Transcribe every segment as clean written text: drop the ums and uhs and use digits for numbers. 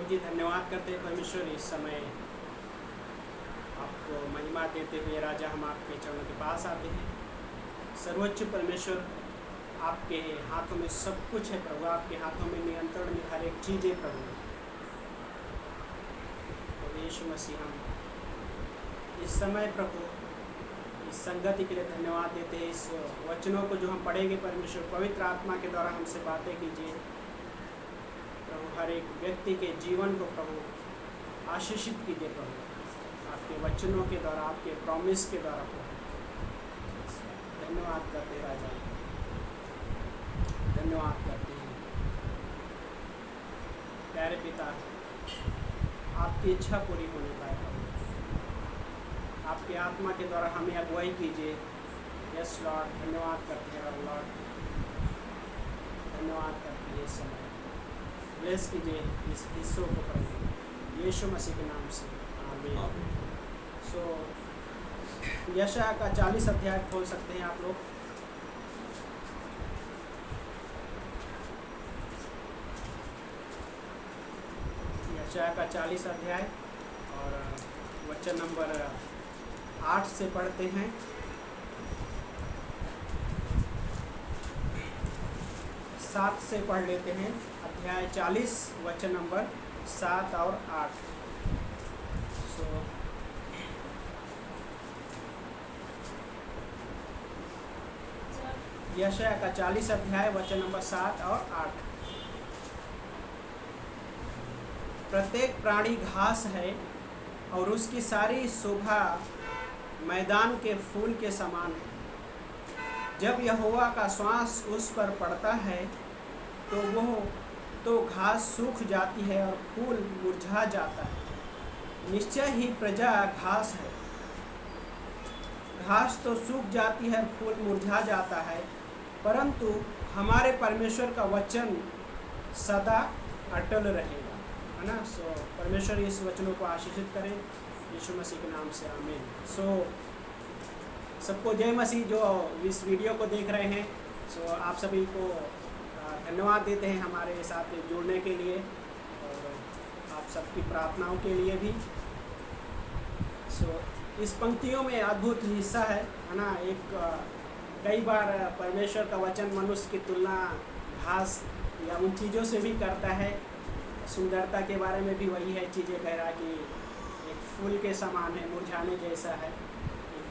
बहुत ही धन्यवाद करते हैं परमेश्वर। इस समय आपको महिमा देते हुए राजा हम आपके चरणों के पास आते हैं। सर्वोच्च परमेश्वर, आपके हाथों में सब कुछ है प्रभु, आपके हाथों में नियंत्रण में हर एक चीज़ है प्रभु। तो यीशु मसीह, हम इस समय प्रभु इस संगति के लिए धन्यवाद देते हैं। इस वचनों को जो हम पढ़ेंगे परमेश्वर, पवित्र आत्मा के द्वारा हमसे बातें कीजिए प्रभु। हर एक व्यक्ति के जीवन को प्रभु आशीषित कीजिए प्रभु, आपके वचनों के द्वारा, आपके प्रॉमिस के द्वारा प्रभु। धन्यवाद करते हैं राजा, धन्यवाद करते हैं प्यारे पिता। आपकी इच्छा पूरी होने पाए प्रभु, आपके आत्मा के द्वारा हमें अगुवाई कीजिए। यस लॉर्ड, धन्यवाद करते हैं लॉर्ड, धन्यवाद करते हैं। इस समय ब्लेस कीजिए इस हिस्सों को प्रभु, यीशु मसीह के नाम से आमीन। सो यशायाह का 40 अध्याय खोल सकते हैं आप लोग। यशायाह का 40 अध्याय और वचन नंबर 8 से पढ़ते हैं। सात से पढ़ लेते हैं। अध्याय 40 वचन नंबर 7 और 8। सो यशायाह का 40 अध्याय वचन नंबर 7 और 8। प्रत्येक प्राणी घास है और उसकी सारी शोभा मैदान के फूल के समान है। जब यहोवा का श्वास उस पर पड़ता है तो घास सूख जाती है और फूल मुरझा जाता है। निश्चय ही प्रजा घास है, घास तो सूख जाती है, फूल मुरझा जाता है, परंतु हमारे परमेश्वर का वचन सदा अटल रहेगा, है ना। सो परमेश्वर इस वचनों को आशीषित करें यीशु मसीह के नाम से आमीन। सो सबको जय मसीह जो इस वीडियो को देख रहे हैं। सो आप सभी को धन्यवाद देते हैं हमारे साथ जुड़ने के लिए और आप सबकी प्रार्थनाओं के लिए भी। सो इस पंक्तियों में अद्भुत हिस्सा है ना। एक कई बार परमेश्वर का वचन मनुष्य की तुलना घास या उन चीज़ों से भी करता है। सुंदरता के बारे में भी वही है, चीज़ें कह रहा कि एक फूल के समान है, मुरझाने जैसा है।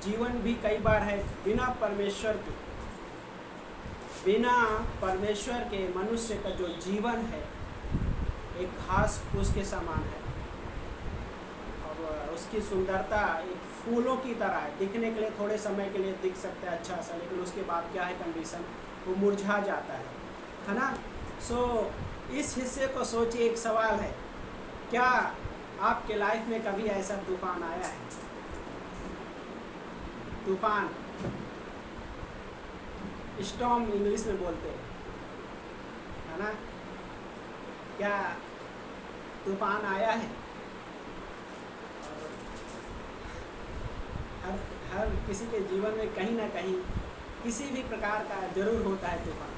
जीवन भी कई बार है बिना परमेश्वर के मनुष्य का जो जीवन है एक घास फूस के समान है और उसकी सुंदरता एक फूलों की तरह है। दिखने के लिए थोड़े समय के लिए दिख सकता है अच्छा सा, लेकिन उसके बाद क्या है कंडीशन, वो मुरझा जाता है ना। सो इस हिस्से को सोचिए। एक सवाल है, क्या आपके लाइफ में कभी ऐसा तूफान आया है? तूफान, स्टॉर्म इंग्लिश में बोलते हैं, है ना। क्या तूफान आया है? हर किसी के जीवन में कहीं ना कहीं किसी भी प्रकार का जरूर होता है तूफान।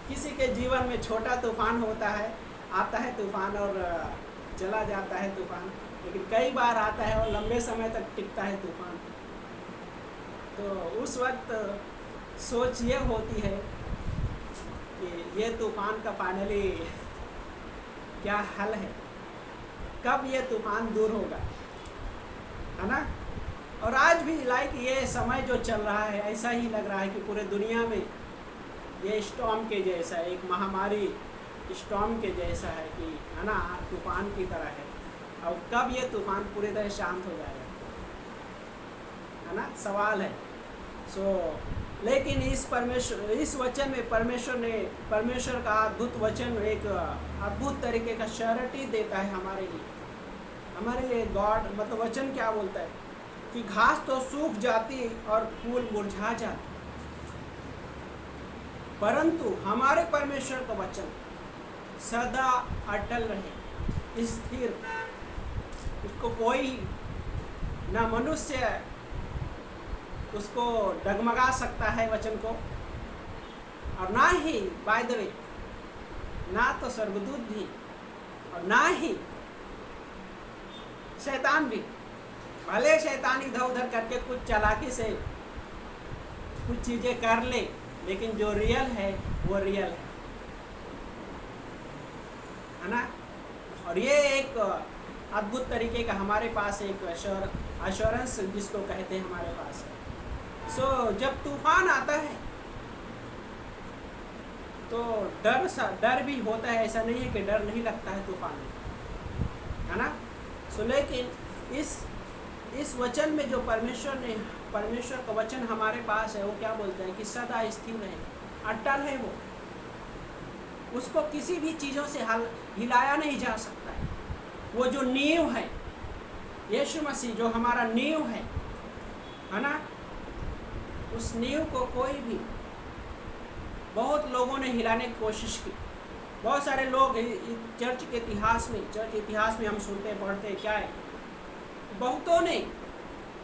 किसी के जीवन में छोटा तूफान होता है, आता है तूफान और चला जाता है तूफान, लेकिन कई बार आता है और लंबे समय तक टिकता है तूफान। तो उस वक्त सोच ये होती है कि ये तूफान का फाइनली क्या हल है, कब ये तूफान दूर होगा, है ना। और आज भी लाइक ये समय जो चल रहा है ऐसा ही लग रहा है कि पूरे दुनिया में ये स्टॉर्म के जैसा, एक महामारी स्टॉर्म के जैसा है कि, है ना, तूफान की तरह है। और कब ये तूफान पूरी तरह शांत हो जाएगा, है ना, सवाल है। सो लेकिन इस वचन में परमेश्वर का अद्भुत वचन एक अद्भुत तरीके का श्योरिटी देता है हमारे लिए। गॉड मतलब वचन क्या बोलता है कि घास तो सूख जाती और फूल मुरझा जाते, परंतु हमारे परमेश्वर का वचन सदा अटल रहे, स्थिर। उसको कोई ना मनुष्य उसको डगमगा सकता है वचन को, और ना ही बाय द वे ना तो स्वर्गदूत भी और ना ही शैतान भी, भले शैतान इधर उधर करके कुछ चालाकी से कुछ चीज़ें कर ले, लेकिन जो रियल है वो रियल है ना। और ये एक अद्भुत तरीके का हमारे पास एक अश्योरेंस जिसको कहते हैं हमारे पास है। सो जब तूफान आता है तो डर भी होता है, ऐसा नहीं है कि डर नहीं लगता है तूफान में, है ना। सो लेकिन इस वचन में जो परमेश्वर का वचन हमारे पास है, वो क्या बोलता है कि सदा स्थिर है, अटल है, उसको किसी भी चीज़ों से हिलाया नहीं जा सकता है। वो जो नींव है, यीशु मसीह जो हमारा नींव है ना, उस नींव को कोई भी, बहुत लोगों ने हिलाने की कोशिश की। बहुत सारे लोग चर्च इतिहास में हम सुनते पढ़ते हैं, क्या है, बहुतों ने,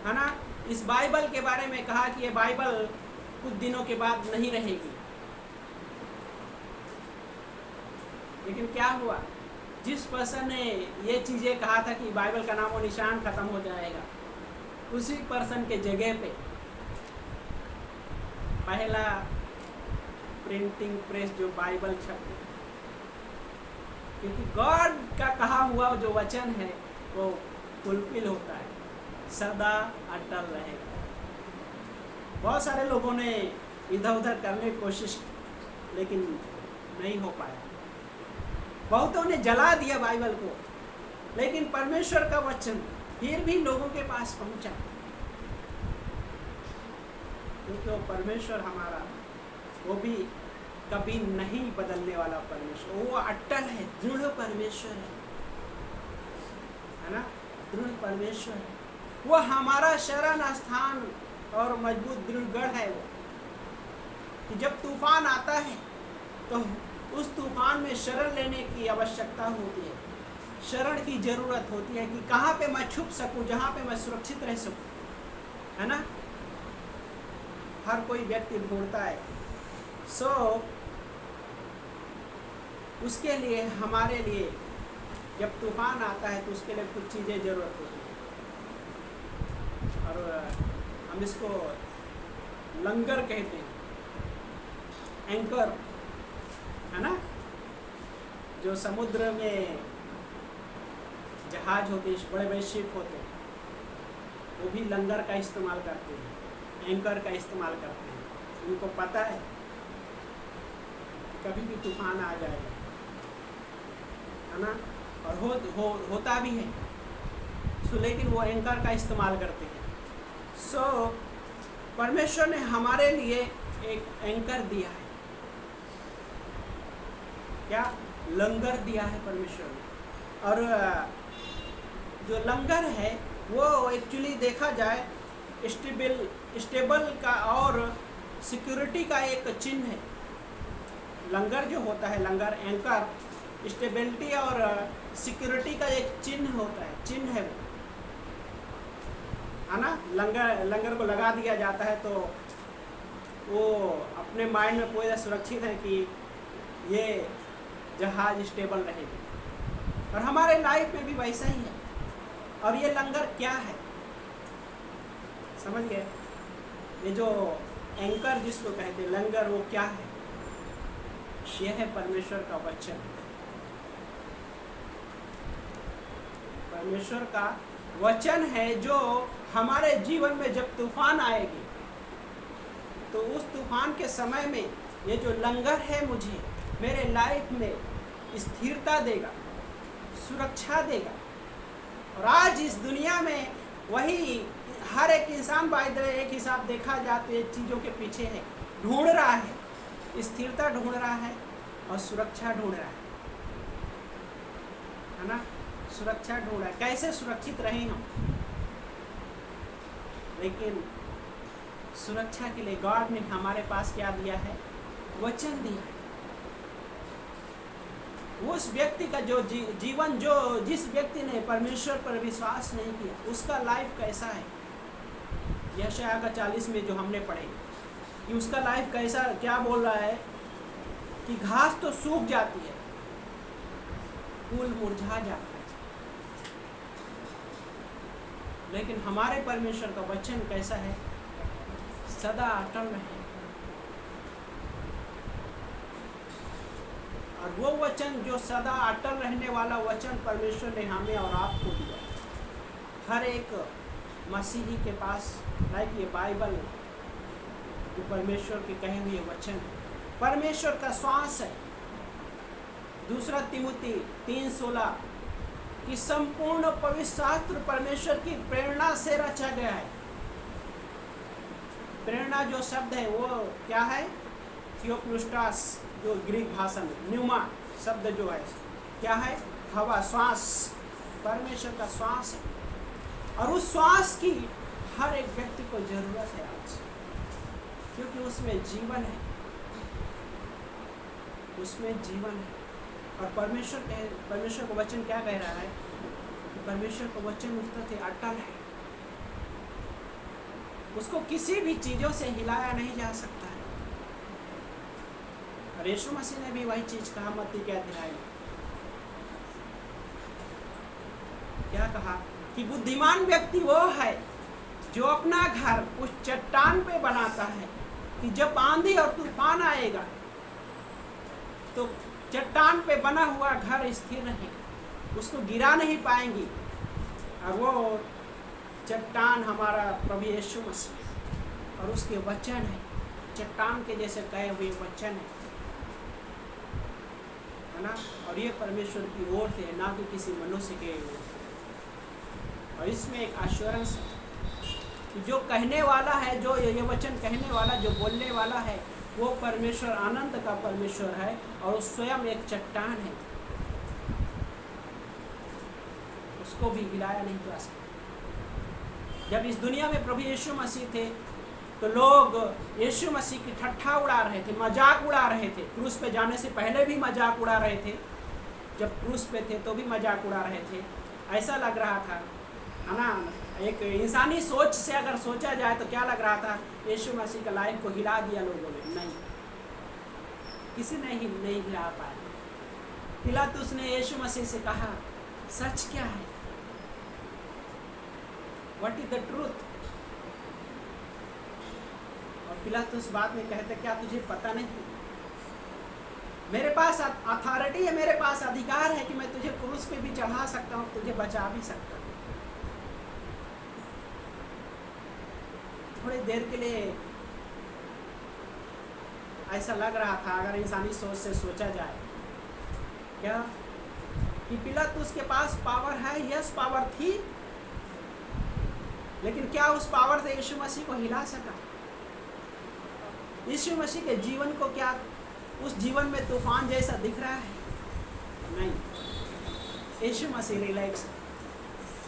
है ना, इस बाइबल के बारे में कहा कि ये बाइबल कुछ दिनों के बाद नहीं रहेगी। लेकिन क्या हुआ, जिस पर्सन ने ये चीज़ें कहा था कि बाइबल का नामो निशान खत्म हो जाएगा, उसी पर्सन के जगह पे पहला प्रिंटिंग प्रेस जो बाइबल छपी, क्योंकि गॉड का कहा हुआ जो वचन है वो फुलफिल होता है, सदा अटल रहेगा। बहुत सारे लोगों ने इधर उधर करने की कोशिश की, लेकिन नहीं हो पाया। बहुतों ने जला दिया बाइबल को, लेकिन परमेश्वर का वचन फिर भी लोगों के पास पहुंचा, क्योंकि वो परमेश्वर हमारा, वो भी कभी नहीं बदलने वाला परमेश्वर, वो अटल है, दृढ़ परमेश्वर है ना, दृढ़ परमेश्वर है। वो हमारा शरण स्थान और मजबूत दृढ़गढ़ है। वो कि जब तूफान आता है तो उस तूफान में शरण लेने की आवश्यकता होती है, शरण की जरूरत होती है कि कहाँ पे मैं छुप सकूं, जहाँ पे मैं सुरक्षित रह सकूं, है ना। हर कोई व्यक्ति ढूंढता है। सो उसके लिए, हमारे लिए जब तूफान आता है तो उसके लिए कुछ चीज़ें ज़रूरत होती है, और हम इसको लंगर कहते हैं, एंकर, है ना। जो समुद्र में जहाज होते हैं, बड़े बड़े शिप होते हैं, वो भी लंगर का इस्तेमाल करते हैं, एंकर का इस्तेमाल करते हैं। उनको पता है कभी भी तूफान आ जाएगा, है ना, और होता भी है। सो लेकिन वो एंकर का इस्तेमाल करते हैं। सो परमेश्वर ने हमारे लिए एक एंकर दिया है, क्या, लंगर दिया है परमेश्वर ने। और जो लंगर है वो एक्चुअली देखा जाए स्टेबल का और सिक्योरिटी का एक चिन्ह है। लंगर जो होता है, लंगर, एंकर, स्टेबिलिटी और सिक्योरिटी का एक चिन्ह होता है, चिन्ह है वो, है ना। लंगर को लगा दिया जाता है तो वो अपने माइंड में पूरा सुरक्षित है कि ये जहाज स्टेबल रहेगी। और हमारे लाइफ में भी वैसा ही है। और ये लंगर क्या है, समझ गए? ये जो एंकर जिसको कहते हैं, लंगर, वो क्या है? यह है परमेश्वर का वचन। परमेश्वर का वचन है जो हमारे जीवन में जब तूफान आएगी तो उस तूफान के समय में ये जो लंगर है मुझे मेरे लाइफ में स्थिरता देगा, सुरक्षा देगा। और आज इस दुनिया में वही हर एक इंसान एक हिसाब देखा जाते चीज़ों के पीछे है, ढूंढ रहा है, स्थिरता ढूंढ रहा है और सुरक्षा ढूंढ रहा है ना। सुरक्षा ढूंढ रहा है, कैसे सुरक्षित रहें हम। लेकिन सुरक्षा के लिए गॉड ने हमारे पास क्या दिया है? वचन दिया है। उस व्यक्ति का जो जीवन, जो जिस व्यक्ति ने परमेश्वर पर विश्वास नहीं किया, उसका लाइफ कैसा है? यशायाह का 40 में जो हमने पढ़े कि उसका लाइफ कैसा, क्या बोल रहा है कि घास तो सूख जाती है, फूल मुरझा जाता है, लेकिन हमारे परमेश्वर का वचन कैसा है? सदा अटल रहे। और वो वचन जो सदा अटल रहने वाला वचन परमेश्वर ने हमें और आपको दिया। हर एक मसीही के पास लाइक ये बाइबल जो परमेश्वर के कहे हुए वचन है, परमेश्वर का श्वास है। दूसरा तिमुथी 3:16 कि संपूर्ण पवित्र शास्त्र परमेश्वर की प्रेरणा से रचा गया है। प्रेरणा जो शब्द है वो क्या है? थियोप्लुस्टास, जो ग्रीक भाषा में न्यूमा शब्द जो है क्या है? हवा, श्वास, परमेश्वर का श्वास है। और उस श्वास की हर एक व्यक्ति को जरूरत है आज, क्योंकि उसमें जीवन है, उसमें जीवन है। और परमेश्वर का वचन क्या कह रहा है? परमेश्वर का वचन उसका से अटल है, उसको किसी भी चीजों से हिलाया नहीं जा सकता है। और यीशु मसीह ने भी वही चीज कहा मत्ती के अध्याय में, क्या कहा कि बुद्धिमान व्यक्ति वो है जो अपना घर उस चट्टान पे बनाता है कि जब आंधी और तूफान आएगा तो चट्टान पे बना हुआ घर स्थिर रहे, उसको गिरा नहीं पाएंगी। और वो चट्टान हमारा प्रभु यीशु मसीह और उसके वचन है, चट्टान के जैसे कहे हुए वचन है ना। और ये परमेश्वर की ओर से है, ना कि किसी मनुष्य के ओर से। और इसमें एक एश्योरेंस है कि जो कहने वाला है, जो ये वचन कहने वाला, जो बोलने वाला है, वो परमेश्वर अनंत का परमेश्वर है और स्वयं एक चट्टान है, उसको भी हिलाया नहीं जा सकता। जब इस दुनिया में प्रभु यीशु मसीह थे तो लोग यीशु मसीह की ठट्ठा उड़ा रहे थे, मजाक उड़ा रहे थे। क्रूस पे जाने से पहले भी मजाक उड़ा रहे थे, जब क्रूस पे थे तो भी मजाक उड़ा रहे थे। ऐसा लग रहा था, है ना, एक इंसानी सोच से अगर सोचा जाए तो क्या लग रहा था? यीशु मसीह का लाइफ को हिला दिया लोगों ने। नहीं, किसी ने ही नहीं हिला पाया। पिलातुस ने यीशु मसीह से कहा, सच क्या है? What is the truth? और पिलातुस बाद में कहते, क्या तुझे पता नहीं? मेरे पास अथॉरिटी है, मेरे पास अधिकार है कि मैं तुझे क्रूस पे भी चढ़ा सकता हूँ, तुझे बचा भी सकता हूँ। थोड़ी देर के लिए ऐसा लग रहा था, अगर इंसानी सोच से सोचा जाए, क्या कि पिलातुस के पास पावर है? यस, पावर थी, लेकिन क्या उस पावर से यीशु मसीह को हिला सका? यीशु मसीह के जीवन को क्या उस जीवन में तूफान जैसा दिख रहा है? नहीं। यीशु मसीह रिलैक्स।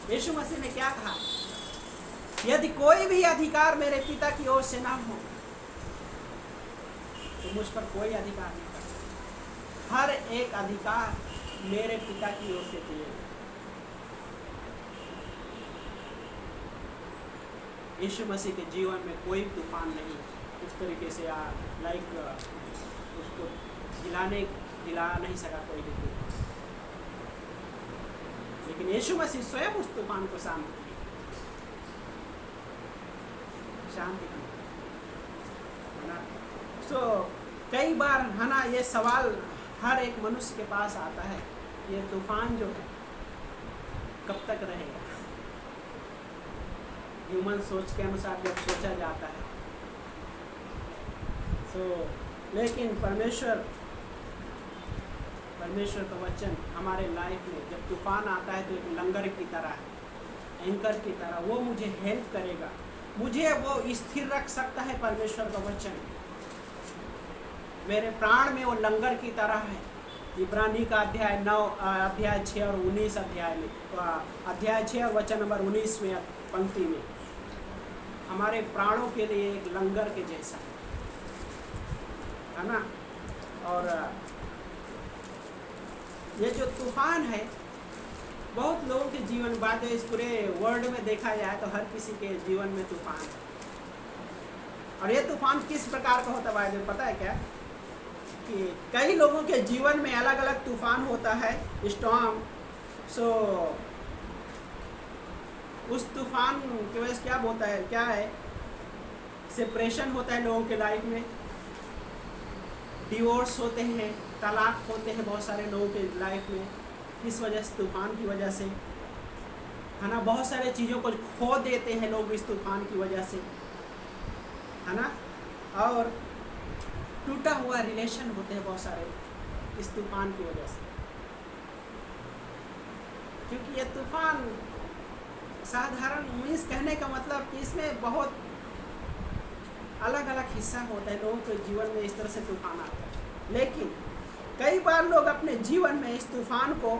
यीशु मसीह ने क्या कहा? यदि कोई भी अधिकार मेरे पिता की ओर से ना हो तो मुझ पर कोई अधिकार नहीं करता। हर एक अधिकार मेरे पिता की ओर से दिए। यीशु मसीह के जीवन में कोई तूफान नहीं उस तरीके से लाइक उसको हिला नहीं सका कोई भी तूफान, लेकिन यीशु मसीह स्वयं उस तूफान को शांत है ना। सो कई बार है ना, ये सवाल हर एक मनुष्य के पास आता है, ये तूफान जो है कब तक रहेगा? ह्यूमन सोच के अनुसार जब सोचा जाता है। लेकिन परमेश्वर का वचन हमारे लाइफ में जब तूफान आता है तो एक लंगर की तरह है, एंकर की तरह, वो मुझे हेल्प करेगा, मुझे वो स्थिर रख सकता है। परमेश्वर का वचन मेरे प्राण में वो लंगर की तरह है। इब्रानी का अध्याय 9 अध्याय 6 और 19 अध्याय में, अध्याय 6 और वचन नंबर 19 में पंक्ति में, हमारे प्राणों के लिए एक लंगर के जैसा है ना। और ये जो तूफान है बहुत लोगों के जीवन, बात है इस पूरे वर्ल्ड में देखा जाए तो हर किसी के जीवन में तूफान है। और ये तूफान किस प्रकार का होता है पता है क्या? कि कई लोगों के जीवन में अलग अलग तूफान होता है, स्टॉर्म। उस तूफान की वजह से क्या होता है, क्या है, सेपरेशन होता है लोगों के लाइफ में, डिवोर्स होते हैं, तलाक होते हैं बहुत सारे लोगों के लाइफ में, किस वजह से, तूफान की वजह से, है ना। बहुत सारे चीज़ों को खो देते हैं लोग इस तूफान की वजह से, है ना। और टूटा हुआ रिलेशन होते हैं बहुत सारे इस तूफान की वजह से, क्योंकि ये तूफान साधारण मीन्स कहने का मतलब कि इसमें बहुत अलग अलग हिस्सा होता है। लोगों के जीवन में इस तरह से तूफान आता है, लेकिन कई बार लोग अपने जीवन में इस तूफान को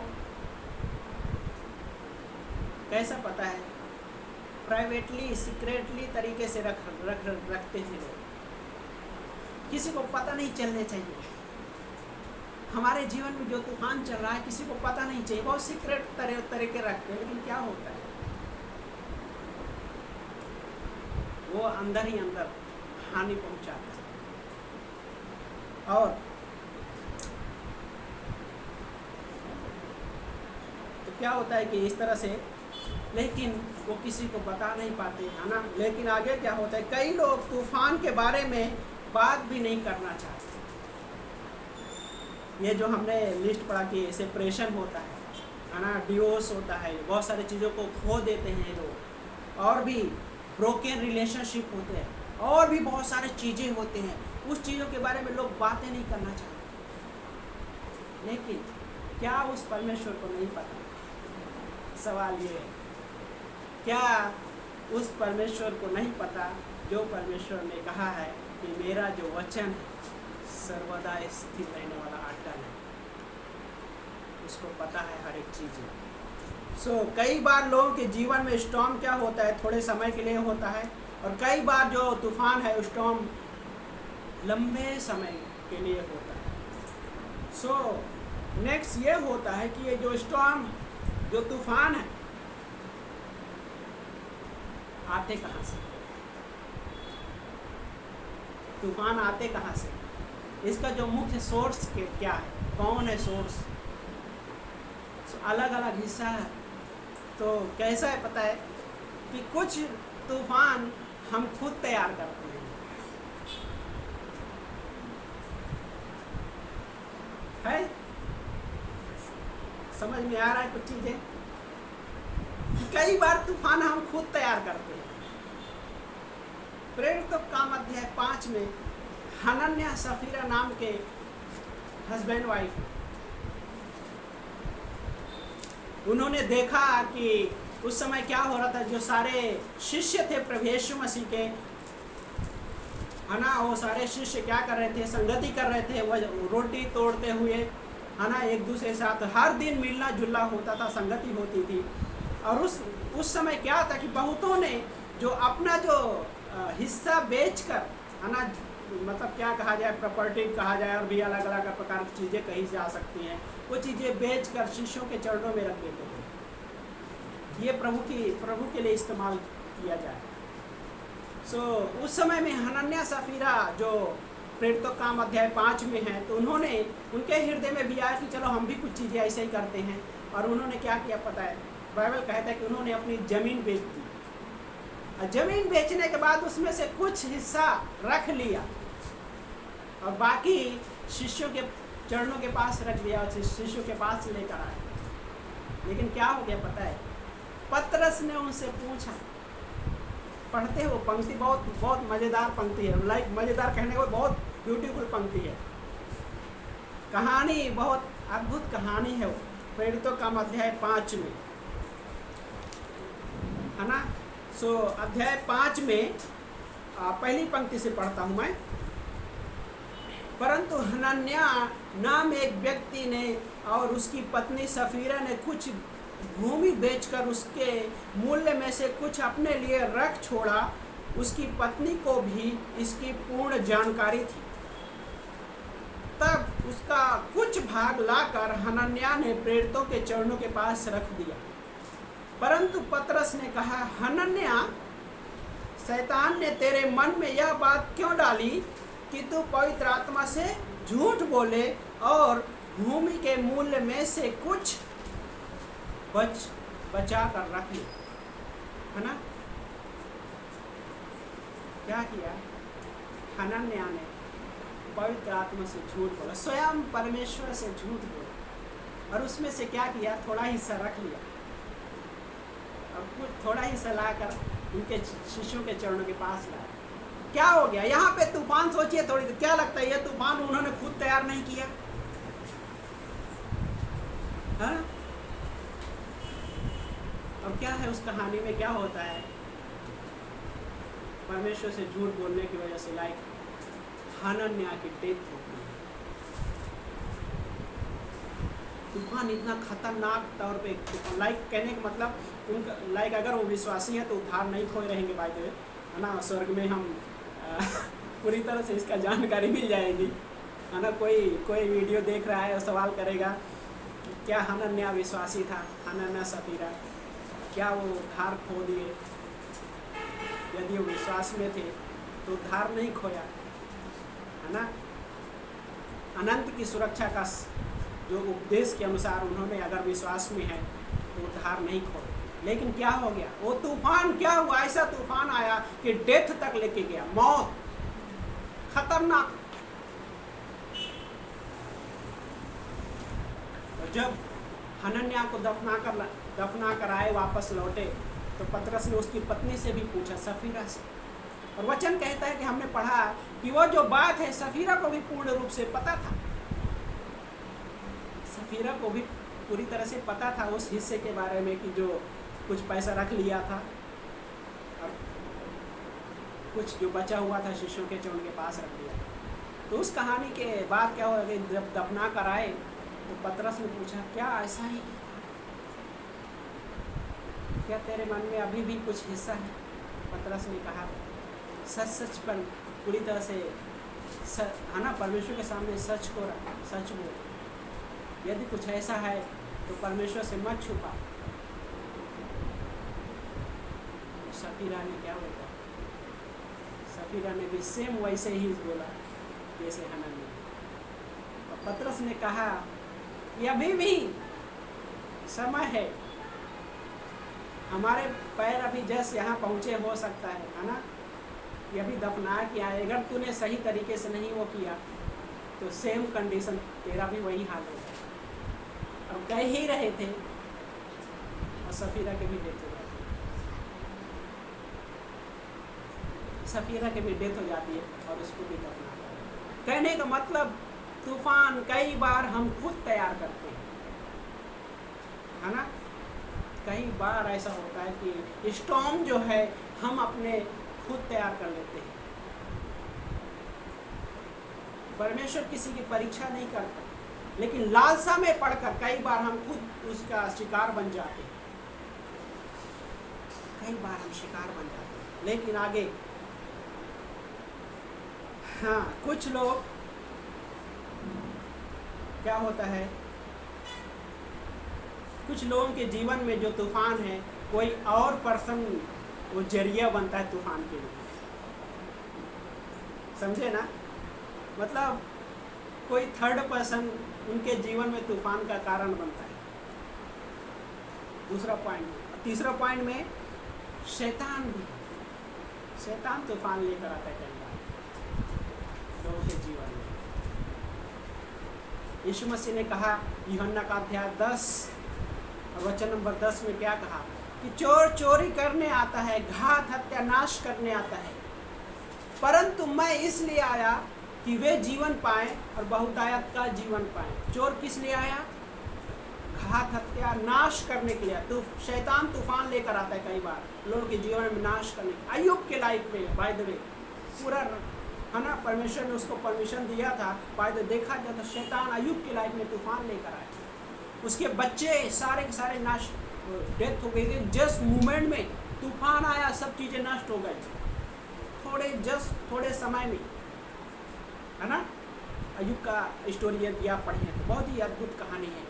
कैसा पता है, प्राइवेटली, सीक्रेटली तरीके से रखते थे लोग, किसी को पता नहीं चलने चाहिए। हमारे जीवन में जो तूफान चल रहा है किसी को पता नहीं चाहिए, बहुत सीक्रेट तरीके रखते हैं, लेकिन क्या होता है, वो अंदर ही अंदर हानि पहुंचाता है। और तो क्या होता है कि इस तरह से, लेकिन वो किसी को बता नहीं पाते, है ना। लेकिन आगे क्या होता है, कई लोग तूफान के बारे में बात भी नहीं करना चाहते। ये जो हमने लिस्ट पढ़ा कि सेपरेशन होता है ना, डिवोर्स होता है, बहुत सारी चीज़ों को खो देते हैं लोग, और भी ब्रोकन रिलेशनशिप होते हैं, और भी बहुत सारी चीज़ें होते हैं, उस चीज़ों के बारे में लोग बातें नहीं करना चाहते। लेकिन क्या उस परमेश्वर को नहीं पता? सवाल ये है, क्या उस परमेश्वर को नहीं पता जो परमेश्वर ने कहा है कि मेरा जो वचन है सर्वदा स्थिर रहने वाला अटल है, उसको पता है हर एक चीज़। कई बार लोगों के जीवन में स्टॉर्म क्या होता है, थोड़े समय के लिए होता है, और कई बार जो तूफान है स्टॉर्म लंबे समय के लिए होता है। नेक्स्ट ये होता है कि ये जो स्टॉर्म, जो तूफान है, आते कहाँ से, तूफान आते कहाँ से, इसका जो मुख्य सोर्स क्या है, कौन है सोर्स, अलग अलग हिस्सा है। तो कैसा है पता है कि कुछ तूफान हम खुद तैयार करते हैं, है समझ में आ रहा है कुछ चीजें, कई बार तूफान हम खुद तैयार करते हैं। प्रेरितों का अध्याय 5 में हनन्याह सफीरा नाम के हस्बैंड वाइफ, उन्होंने देखा कि उस समय क्या हो रहा था, जो सारे शिष्य थे प्रभु यीशु मसीह के, है ना, वो सारे शिष्य क्या कर रहे थे, संगति कर रहे थे, वो रोटी तोड़ते हुए, है ना, एक दूसरे के साथ हर दिन मिलना जुलना होता था, संगति होती थी। और उस समय क्या था कि बहुतों ने जो अपना जो हिस्सा बेचकर, है ना, मतलब क्या कहा जाए, प्रॉपर्टी कहा जाए, और भी अलग अलग प्रकार की चीज़ें कही जा सकती हैं, वो चीज़ें बेचकर शिष्यों के चरणों में रख देते थे, ये प्रभु के लिए इस्तेमाल किया जाए। उस समय में हनन्याह सफीरा जो प्रेरितों का अध्याय 5 में है, तो उन्होंने, उनके हृदय में भी आया कि चलो हम भी कुछ चीज़ें ऐसे ही करते हैं। और उन्होंने क्या किया पता है, बाइबल कहता है कि उन्होंने अपनी ज़मीन बेच दी, और ज़मीन बेचने के बाद उसमें से कुछ हिस्सा रख लिया और बाकी शिष्यों के चरणों के पास रख दिया और शिष्यों के पास लेकर आए। लेकिन क्या हो गया पता है, पतरस ने उनसे पूछा, पढ़ते हो पंक्ति, बहुत बहुत मज़ेदार पंक्ति है, लाइक मज़ेदार कहने को बहुत ब्यूटीफुल पंक्ति है, कहानी बहुत अद्भुत कहानी है वो, प्रेरितों का अध्याय 5 में, है ना। अध्याय 5 में पहली पंक्ति से पढ़ता हूँ मैं। परंतु हनन्याह नाम एक व्यक्ति ने और उसकी पत्नी सफीरा ने कुछ भूमि बेचकर उसके मूल्य में से कुछ अपने लिए रख छोड़ा। उसकी पत्नी को भी इसकी पूर्ण जानकारी थी। तब उसका कुछ भाग लाकर हनन्याह ने प्रेरितों के चरणों के पास रख दिया। परंतु पतरस ने कहा, हनन्याह, शैतान ने तेरे मन में यह बात क्यों डाली कि तू पवित्र आत्मा से झूठ बोले और भूमि के मूल्य में से कुछ बचा कर रख ले। है ना। क्या किया हनन्याह ने? पवित्र आत्मा से झूठ बोला, स्वयं परमेश्वर से झूठ बोला, और उसमें से क्या किया, थोड़ा हिस्सा रख लिया और कुछ थोड़ा हिस्सा लाकर उनके शिष्यों के चरणों के पास लाया। क्या हो गया यहाँ पे? तूफान सोचिए थोड़ी, क्या लगता है ये तूफान उन्होंने खुद तैयार नहीं किया? हाँ? और क्या है उस कहानी में, क्या होता है? परमेश्वर से झूठ बोलने की वजह से लाइक हनन्याह की डेथ होती है। तूफान इतना खतरनाक तौर पे, लाइक कहने का मतलब उनका लाइक अगर वो विश्वासी है तो उद्धार नहीं खोए रहेंगे बाय द वे, है ना। स्वर्ग में हम पूरी तरह से इसका जानकारी मिल जाएगी, है ना। कोई वीडियो देख रहा है और सवाल करेगा कि क्या हनन्याह विश्वासी था, हनन्याह सफीरा, क्या वो उद्धार खो दिए? यदि वो विश्वास में थे तो उद्धार नहीं खोया, है ना। अनंत की सुरक्षा का जो उपदेश के अनुसार उन्होंने अगर विश्वास में है तो उद्धार नहीं खोया। लेकिन क्या हो गया? वो तूफान क्या हुआ? ऐसा तूफान आया कि डेथ तक लेके गया, मौत, खतरनाक। और जब हनन्याह को दफना कर आए, वापस लौटे, तो पतरस ने उसकी पत्नी से भी पूछा, सफीरा से। और वचन कहता है कि हमने पढ़ा कि वो जो बात है सफीरा को भी पूर्ण रूप से पता था। सफीरा को भी पूरी तरह से पता था उस हिस्से के बारे में कि जो कुछ पैसा रख लिया था और कुछ जो बचा हुआ था शिष्यों के चरण के पास रख लिया। तो उस कहानी के बाद क्या हुआ कि जब दफना कर आए तो पतरस ने पूछा, क्या ऐसा ही, क्या तेरे मन में अभी भी कुछ हिस्सा है? पतरस ने कहा, सच पर पूरी तरह से है ना, परमेश्वर के सामने सच बोल। यदि कुछ ऐसा है तो परमेश्वर से मत छुपा। सफीरा ने क्या बोला? सफीरा ने भी सेम वैसे ही बोला जैसे हनन्याह। और पतरस ने कहा, ये अभी भी समय है, हमारे पैर अभी जस्ट यहाँ पहुँचे हो सकता है ना। ये अभी दफना किया है, अगर तूने सही तरीके से नहीं वो किया तो सेम कंडीशन तेरा भी वही हाल होगा। और कह ही रहे थे और सफीरा के भी डेथ हो जाती है। सफीरा के भी डेथ हो जाती है और उसको भी दफना करते। कहने का मतलब तूफान कई बार हम खुद तैयार करते हैं, है ना। कई बार ऐसा होता है कि स्टॉर्म जो है हम अपने खुद तैयार कर लेते हैं। परमेश्वर किसी की परीक्षा नहीं करता, लेकिन लालसा में पड़कर कई बार हम खुद उसका शिकार बन जाते हैं। कई बार हम शिकार बन जाते हैं। लेकिन आगे हाँ, कुछ लोग क्या होता है, कुछ लोगों के जीवन में जो तूफान है, कोई और पर्सन वो जरिया बनता है तूफान के लिए। समझे ना? मतलब कोई थर्ड पर्सन उनके जीवन में तूफान का कारण बनता है। दूसरा पॉइंट। तीसरा पॉइंट में शैतान भी, शैतान तूफान लेकर आता है कई बार लोगों के जीवन में। यीशु मसीह ने कहा यूहन्ना का अध्याय 10 और वचन नंबर 10 में क्या कहा कि चोर चोरी करने आता है, घात हत्या नाश करने आता है, परंतु मैं इसलिए आया कि वे जीवन पाएं और बहुतायत का जीवन पाएं। चोर किस लिए आया? घात हत्या नाश करने के लिए। तो शैतान तूफान लेकर आता है कई बार लोगों के जीवन में नाश करने। अय्यूब के लाइफ में बाय द वे पूरा है ना, परमेश्वर ने उसको परमिशन दिया था। बाय द देखा जाए तो शैतान अय्यूब के लाइफ में तूफान लेकर आया। उसके बच्चे सारे के सारे नाश, डेथ हो गई। जस्ट मूवमेंट में तूफान आया, सब चीज़ें नष्ट हो गई थोड़े समय में, है ना। अय्यूब का स्टोरी यदि आप पढ़ें तो बहुत ही अद्भुत कहानी है।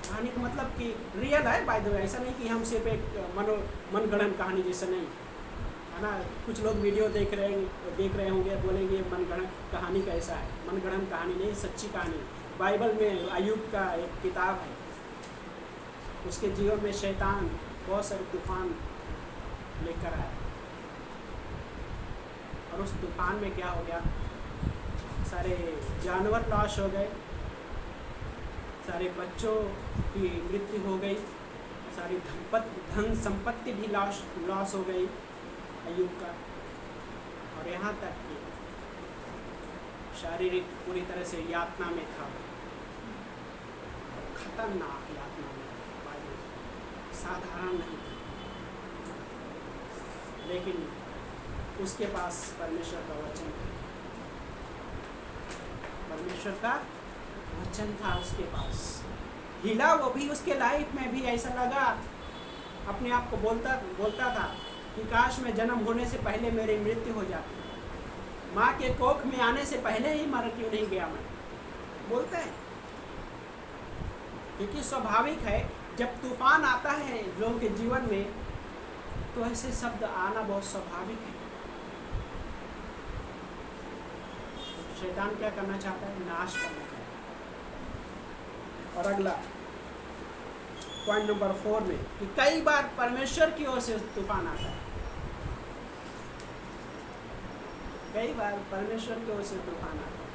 कहानी का मतलब कि रियल है बाय द वे, ऐसा नहीं कि हम सिर्फ एक मनगढ़ंत कहानी जैसा नहीं, है ना। कुछ लोग वीडियो देख रहे होंगे, बोलेंगे मनगढ़ंत कहानी कैसा है। मनगढ़ंत कहानी नहीं, सच्ची कहानी। बाइबल में अय्यूब का एक किताब है, उसके जीवन में शैतान बहुत सारे तूफान लेकर आया, और उस तूफान में क्या हो गया, सारे जानवर लॉस हो गए, सारे बच्चों की मृत्यु हो गई, सारी धन संपत्ति भी लॉस हो गई अय्यूब का, और यहाँ तक कि शारीरिक पूरी तरह से यातना में था, खतरनाक यातना में था, साधारण नहीं था। लेकिन उसके पास परमेश्वर का वचन था, परमेश्वर का वचन था उसके पास। हिला वो भी, उसके लाइफ में भी ऐसा लगा, अपने आप को बोलता था कि काश मैं जन्म होने से पहले मेरी मृत्यु हो जाती, माँ के कोख में आने से पहले ही मर क्यों नहीं गया मैं, बोलते हैं। क्योंकि स्वाभाविक है जब तूफान आता है लोगों के जीवन में, तो ऐसे शब्द आना बहुत स्वाभाविक है। तो शैतान क्या करना चाहता है, नाश करना चाहता है। और अगला पॉइंट नंबर 4 में कि कई बार परमेश्वर की ओर से तूफान आता है, कई बार परमेश्वर की ओर से तूफान आता है,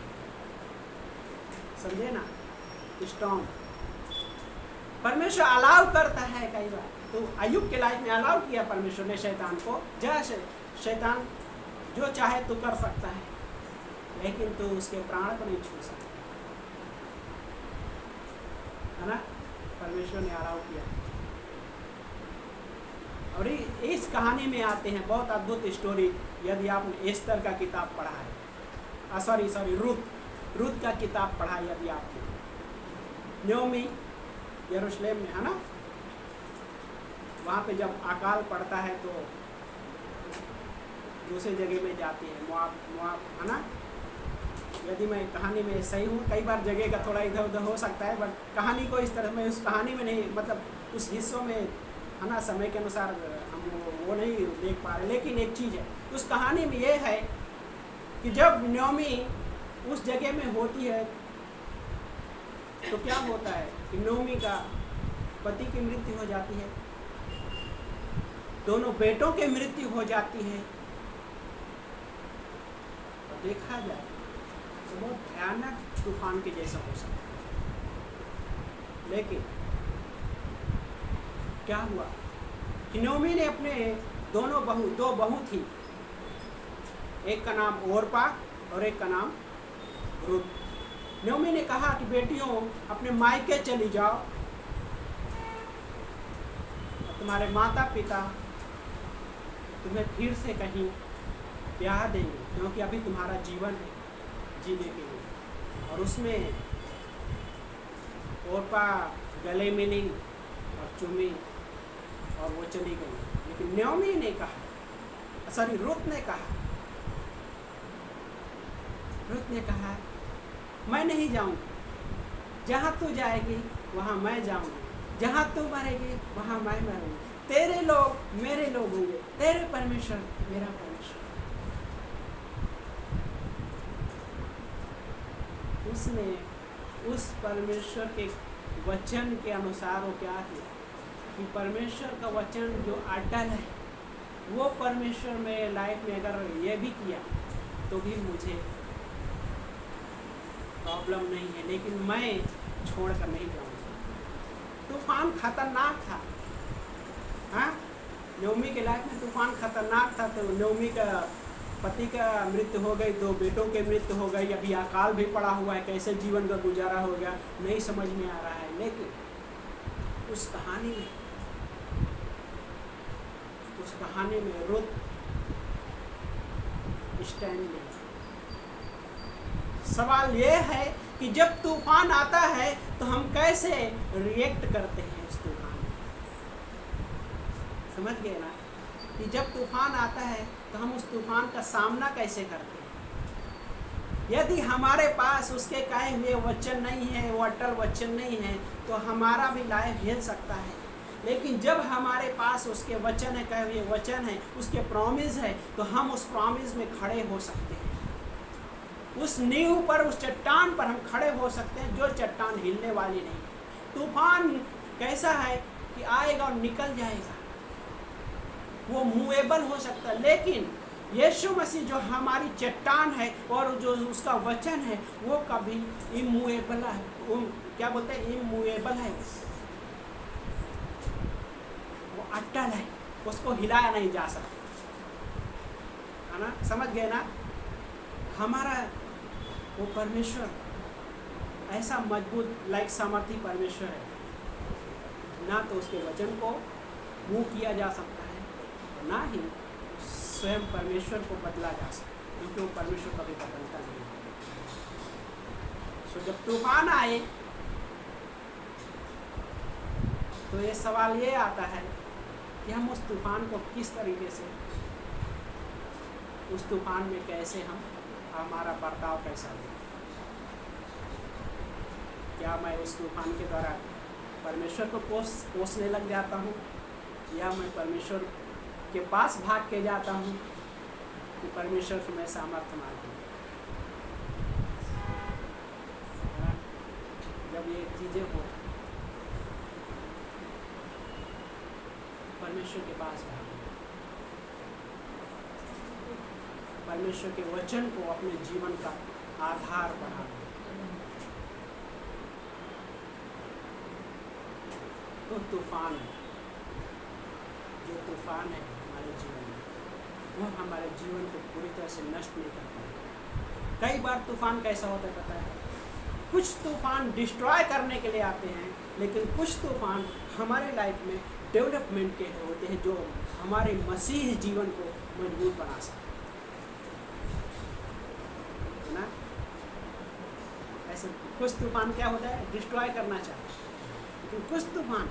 समझे ना, स्टॉर्म परमेश्वर अलाउ करता है कई बार। तो अय्यूब के लाइफ में अलाउ किया परमेश्वर ने शैतान को, जैसे शैतान जो चाहे तो कर सकता है, लेकिन तो उसके प्राण को नहीं छू सकता, है ना, परमेश्वर ने अलाउ किया। और इस कहानी में आते हैं बहुत अद्भुत स्टोरी, यदि आपने एस्तर का किताब पढ़ा है, सॉरी रूत का किताब पढ़ा है, यदि आपने, नयोमी यरूशलेम में, है ना, वहाँ पे जब अकाल पड़ता है तो दूसरे जगह में जाती है, मोआब, है ना। यदि मैं कहानी में सही हूँ, कई बार जगह का थोड़ा इधर उधर हो सकता है, बट कहानी को इस तरह में, उस कहानी में नहीं, मतलब उस हिस्सों में, है ना, समय के अनुसार हम वो नहीं देख पा रहे। लेकिन एक चीज़ है उस कहानी में, ये है कि जब नयोमी उस जगह में होती है तो क्या होता है कि नयोमी का पति की मृत्यु हो जाती है, दोनों बेटों की मृत्यु हो जाती है। और देखा जाए तो बहुत भयानक तूफान के जैसा हो सकता है। लेकिन क्या हुआ कि नयोमी ने अपने दो बहू थी, एक का नाम ओरपा और एक का नाम रुत। नयोमी ने कहा कि बेटियों अपने मायके चली जाओ, तुम्हारे माता पिता तुम्हें फिर से कहीं ब्याह देंगे, क्योंकि अभी तुम्हारा जीवन है जीने के लिए। और उसमें ओरपा गले मिली और चुमी और वो चली गई। लेकिन नयोमी ने कहा, रुत ने कहा मैं नहीं जाऊंगी, जहाँ तू जाएगी वहाँ मैं जाऊंगी, जहाँ तू मरेगी वहाँ मैं मरूंगी, तेरे लोग मेरे लोग होंगे, तेरे परमेश्वर मेरा परमेश्वर। उसने उस परमेश्वर के वचन के अनुसार वो क्या किया कि परमेश्वर का वचन जो अटल है, वो परमेश्वर में लाइफ में अगर ये भी किया तो भी मुझे प्रॉब्लम नहीं है, लेकिन मैं छोड़कर नहीं जाऊंगा। तूफान खतरनाक था, हाँ, नयोमी के लाइफ में तूफान खतरनाक था। तो नयोमी का पति का मृत्यु हो गई, 2 बेटों के मृत्यु हो गई, अभी अकाल भी पड़ा हुआ है, कैसे जीवन का गुजारा हो गया नहीं समझ में आ रहा है। लेकिन उस कहानी में रुत स्टैंड लिया। सवाल ये है कि जब तूफान आता है तो हम कैसे रिएक्ट करते हैं उस तूफान में, समझ गए ना, कि जब तूफान आता है तो हम उस तूफान का सामना कैसे करते हैं। यदि हमारे पास उसके कहे हुए वचन नहीं है, वो अटल वचन नहीं है, तो हमारा भी लाइफ हिल सकता है। लेकिन जब हमारे पास उसके वचन है, कहे हुए वचन है, उसके प्रॉमिस है, तो हम उस प्रॉमिस में खड़े हो सकते हैं। उस नींव पर, उस चट्टान पर हम खड़े हो सकते हैं, जो चट्टान हिलने वाली नहीं है। तूफान कैसा है कि आएगा और निकल जाएगा, वो मूवेबल हो सकता है, लेकिन यीशु मसीह जो हमारी चट्टान है और जो उसका वचन है वो कभी इमूवेबल है, वो क्या बोलते हैं, इमूवेबल है, वो अटल है, उसको हिलाया नहीं जा सकता, है ना। समझ गए ना। हमारा वो परमेश्वर ऐसा मजबूत लाइक सामर्थी परमेश्वर है, ना तो उसके वचन को मुँह किया जा सकता है, ना ही स्वयं परमेश्वर को बदला जा सकता है, क्योंकि वो परमेश्वर कभी बदलता नहीं है। सो जब तूफान आए तो ये सवाल ये आता है कि हम उस तूफान को किस तरीके से, उस तूफान में कैसे हम, हमारा बर्ताव कैसा हो। क्या मैं उस तूफान के द्वारा परमेश्वर को कोसने लग जाता हूँ, या मैं परमेश्वर के पास भाग के जाता हूँ कि परमेश्वर को मैं सामर्थ्य मानता हूँ। जब ये चीज़ें हो, परमेश्वर के पास भागो, परमेश्वर के वचन को अपने जीवन का आधार बना लो, तो तूफान, जो तूफान है हमारे जीवन में, वो हमारे जीवन को पूरी तरह से नष्ट नहीं कर पाएगा। कई बार तूफान कैसा होता है पता है, कुछ तूफान डिस्ट्रॉय करने के लिए आते हैं, लेकिन कुछ तूफान हमारे लाइफ में डेवलपमेंट के होते हैं, जो हमारे मसीह जीवन को मजबूत बना सकते हैं ना। ऐसे कुछ तूफान क्या होता है, डिस्ट्रॉय करना चाहते हैं, लेकिन कुछ तूफान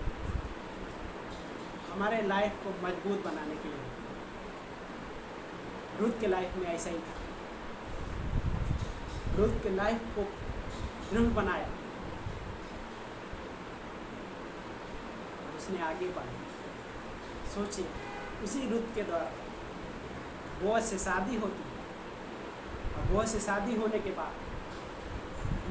हमारे लाइफ को मजबूत बनाने के लिए। रुत के लाइफ में ऐसा ही था, रुत के लाइफ को दृढ़ बनाया और उसने आगे बढ़ा। सोचिए, उसी रुत के द्वारा बोअज से शादी होती है, और बोअज से शादी होने के बाद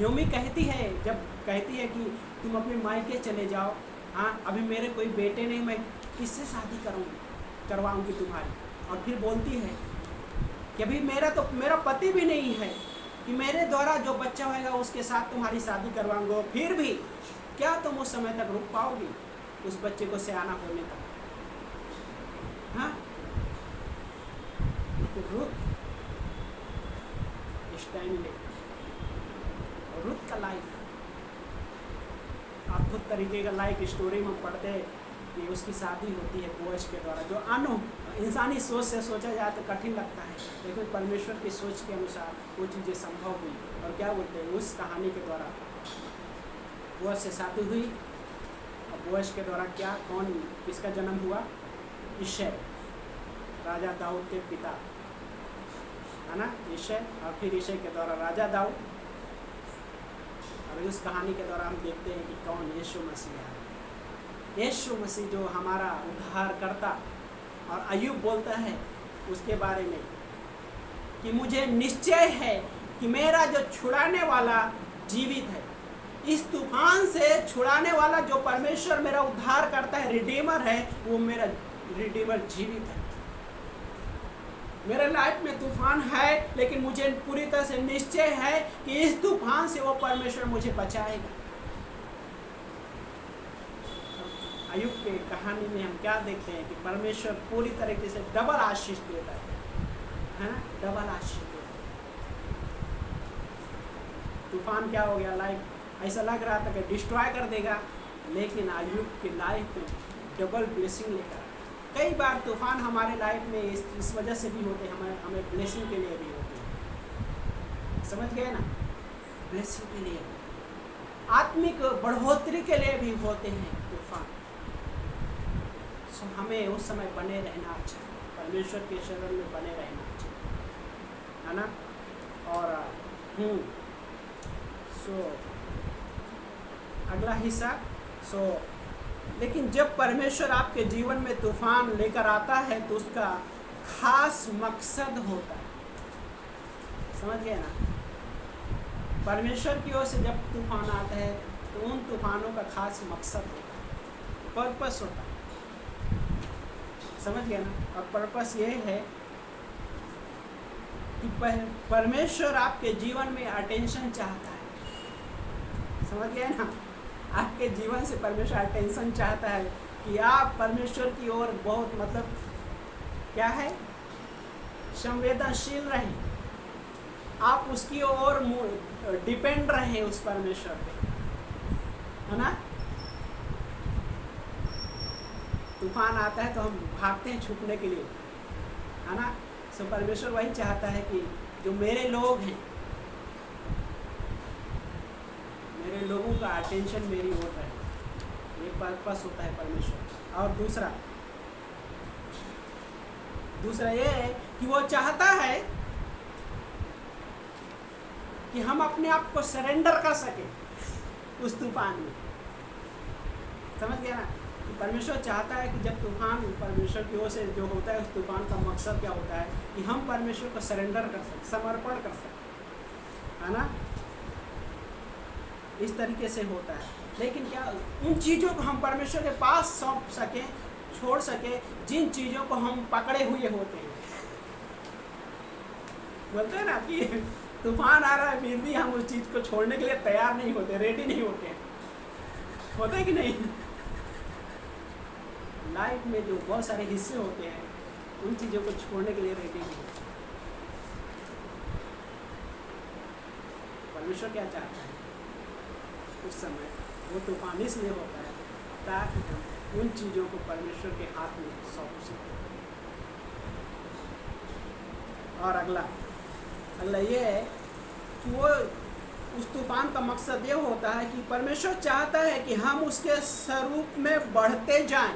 नोमी कहती है, जब कहती है कि तुम अपने मायके चले जाओ, हाँ अभी मेरे कोई बेटे नहीं, मैं किससे शादी करवाऊंगी तुम्हारी। और फिर बोलती है कि अभी मेरा पति भी नहीं है कि मेरे द्वारा जो बच्चा होगा उसके साथ तुम्हारी शादी करवाऊंगा, फिर भी क्या तुम उस समय तक रुक पाओगी उस बच्चे को सयाना होने तक। हाँ, रुत स्टैंड ले, रुत का लाइफ आप खुद तरीके का लाइक स्टोरी में पढ़ते हैं कि उसकी शादी होती है बोअज के द्वारा, जो इंसानी सोच से सोचा जाए तो कठिन लगता है, लेकिन परमेश्वर की सोच के अनुसार वो चीज़ें संभव हुई। और क्या बोलते हैं, उस कहानी के द्वारा बोअज से शादी हुई, और बोअज के द्वारा किसका जन्म हुआ, यिशै, राजा दाऊद के पिता, है ना, यिशै। और फिर यिशै के द्वारा राजा दाऊद, और उस कहानी के द्वारा हम देखते हैं कि कौन, यीशु मसीह है। यीशु मसीह जो हमारा उद्धार करता, और अय्यूब बोलता है उसके बारे में कि मुझे निश्चय है कि मेरा जो छुड़ाने वाला जीवित है। इस तूफान से छुड़ाने वाला जो परमेश्वर मेरा उद्धार करता है, रिडीमर है, वो मेरा रिडीमर जीवित है। मेरे लाइफ में तूफान है, लेकिन मुझे पूरी तरह से निश्चय है कि इस तूफान से वो परमेश्वर मुझे बचाएगा। अय्यूब के कहानी में हम क्या देखते हैं कि परमेश्वर पूरी तरीके से डबल आशीष देता है ना, डबल आशीष देता है। तूफान क्या हो गया, लाइफ ऐसा लग रहा था कि डिस्ट्रॉय कर देगा, लेकिन अय्यूब की लाइफ में डबल ब्लेसिंग लेकर। कई बार तूफान हमारे लाइफ में इस वजह से भी होते हैं, हमें ब्लेसिंग के लिए भी होते हैं, समझ गए ना, ब्लेसिंग के लिए, आत्मिक बढ़ोतरी के लिए भी होते हैं तूफान। सो हमें उस समय बने रहना अच्छा, परमेश्वर के शरण में बने रहना अच्छा, है ना। और सो अगला हिस्सा, लेकिन जब परमेश्वर आपके जीवन में तूफान लेकर आता है तो उसका खास मकसद होता है, समझ गए ना। परमेश्वर की ओर से जब तूफान आता है तो उन तूफानों का खास मकसद होता है, पर्पस होता है, समझ गया ना। और पर्पस ये है कि परमेश्वर आपके जीवन में अटेंशन चाहता है। समझ गए ना, आपके जीवन से परमेश्वर अटेंशन चाहता है कि आप परमेश्वर की ओर बहुत मतलब क्या है, संवेदनशील रहें, आप उसकी ओर डिपेंड रहें उस परमेश्वर पे, है ना। तूफान आता है तो हम भागते हैं छुपने के लिए, है ना। सो परमेश्वर वही चाहता है कि जो मेरे लोग हैं, मेरे लोगों का अटेंशन मेरी ओर रहे। ये पर्पस होता है परमेश्वर। और दूसरा ये है कि वो चाहता है कि हम अपने आप को सरेंडर कर सके उस तूफान में। समझ गया ना। परमेश्वर चाहता है कि जब तूफान परमेश्वर की ओर से जो होता है, उस तूफान का मकसद क्या होता है कि हम परमेश्वर को सरेंडर कर सकें, समर्पण कर सकें, है ना। इस तरीके से होता है। लेकिन क्या उन चीज़ों को हम परमेश्वर के पास सौंप सकें, छोड़ सके, जिन चीज़ों को हम पकड़े हुए होते हैं। बोलते हैं ना कि तूफान आ रहा है फिर भी हम उस चीज़ को छोड़ने के लिए तैयार नहीं होते, रेडी नहीं होते हैं। होता है कि नहीं। लाइफ में जो बहुत सारे हिस्से होते हैं, उन चीज़ों को छोड़ने के लिए रेडी नहीं होते। परमेश्वर क्या चाहता है उस समय, वो तूफान इसलिए होता है ताकि हम उन चीज़ों को परमेश्वर के हाथ में सौंप सकें। और अगला ये है कि वो उस तूफान का मकसद ये होता है कि परमेश्वर चाहता है कि हम उसके स्वरूप में बढ़ते जाएं।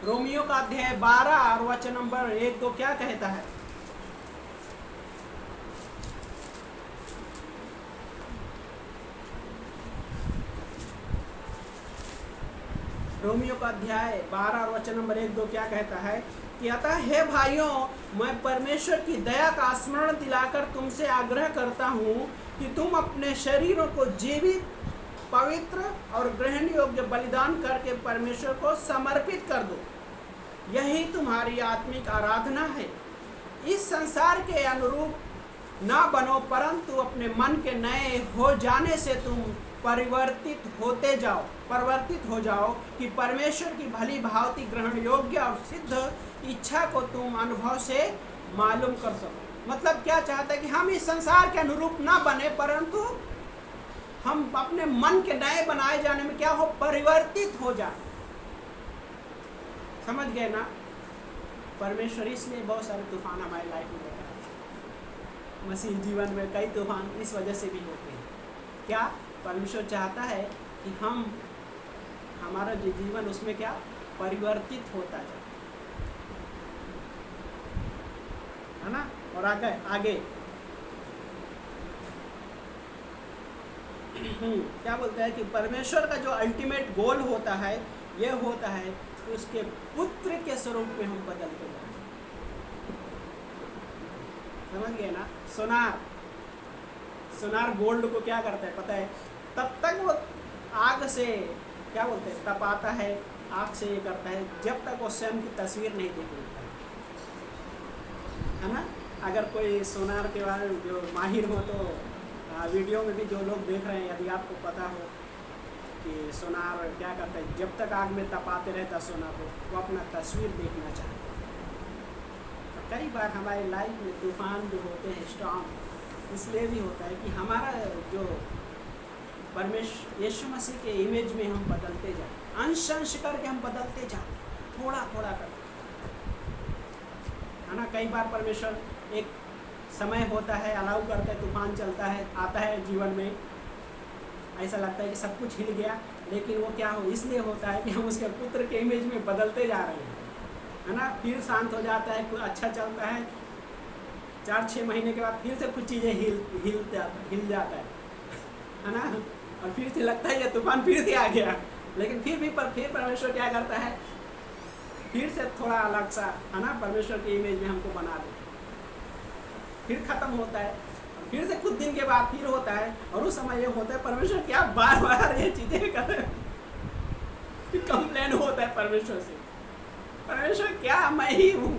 रोमियो का अध्याय 12 और वचन नंबर 1 को क्या कहता है? रोमियो का अध्याय 12 और वचन नंबर 1-2 क्या कहता है कि अतः हे भाइयों, मैं परमेश्वर की दया का स्मरण दिलाकर तुमसे आग्रह करता हूँ कि तुम अपने शरीरों को जीवित, पवित्र और ग्रहण योग्य बलिदान करके परमेश्वर को समर्पित कर दो। यही तुम्हारी आत्मिक आराधना है। इस संसार के अनुरूप ना बनो, परंतु अपने मन के नए हो जाने से तुम परिवर्तित हो जाओ कि परमेश्वर की भली भांति ग्रहण योग्य और सिद्ध इच्छा को तुम अनुभव से मालूम कर सको। मतलब क्या चाहता है कि हम इस संसार के अनुरूप ना बने, परंतु हम अपने मन के नए बनाए जाने में क्या हो, परिवर्तित हो जाए। समझ गए ना। परमेश्वर इसलिए बहुत सारे तूफान हमारे लाइफ में लेकर आते हैं। मसीह जीवन में कई तूफान इस वजह से भी होते हैं। क्या परमेश्वर चाहता है कि हमारा जो जीवन उसमें क्या परिवर्तित होता जाए, है ना। और आगे क्या बोलता है कि परमेश्वर का जो अल्टीमेट गोल होता है, यह होता है कि उसके पुत्र के स्वरूप में हम बदलते जाए। समझ गए ना। सोनार गोल्ड को क्या करता है पता है? तब तक वो आग से क्या बोलते हैं तपाता है, आग से ये करता है, जब तक वो स्वयं की तस्वीर नहीं देख लेता है ना। अगर कोई सोनार के बारे में जो माहिर हो तो वीडियो में भी जो लोग देख रहे हैं, यदि आपको पता हो कि सोनार क्या करता है, जब तक आग में तपाते रहता सोना को, वो अपना तस्वीर देखना चाहता है। तो कई बार हमारे लाइफ में तूफान जो होते हैं, स्टॉर्म, इसलिए भी होता है कि हमारा जो परमेश्वर यीशु मसीह के इमेज में हम बदलते जाए, अंश करके हम बदलते जाए, थोड़ा थोड़ा करके, है ना। कई बार परमेश्वर एक समय होता है, अलाउ करता है, तूफान चलता है, आता है जीवन में, ऐसा लगता है कि सब कुछ हिल गया, लेकिन वो क्या हो, इसलिए होता है कि हम उसके पुत्र के इमेज में बदलते जा रहे हैं, है ना। फिर शांत हो जाता है, कुछ अच्छा चलता है, 4-6 महीने के बाद फिर से कुछ चीज़ें हिल जाता है ना। और फिर से लगता है ये तूफान फिर से आ गया, लेकिन फिर परमेश्वर क्या करता है, फिर से थोड़ा अलग सा, है ना, परमेश्वर के इमेज में हमको बना दे, फिर ख़त्म होता है, फिर से कुछ दिन के बाद फिर होता है। और उस समय ये होता है परमेश्वर क्या बार बार ये चीज़ें कर रहे हैं, कंप्लेन होता है परमेश्वर से, परमेश्वर क्या मैं ही हूँ?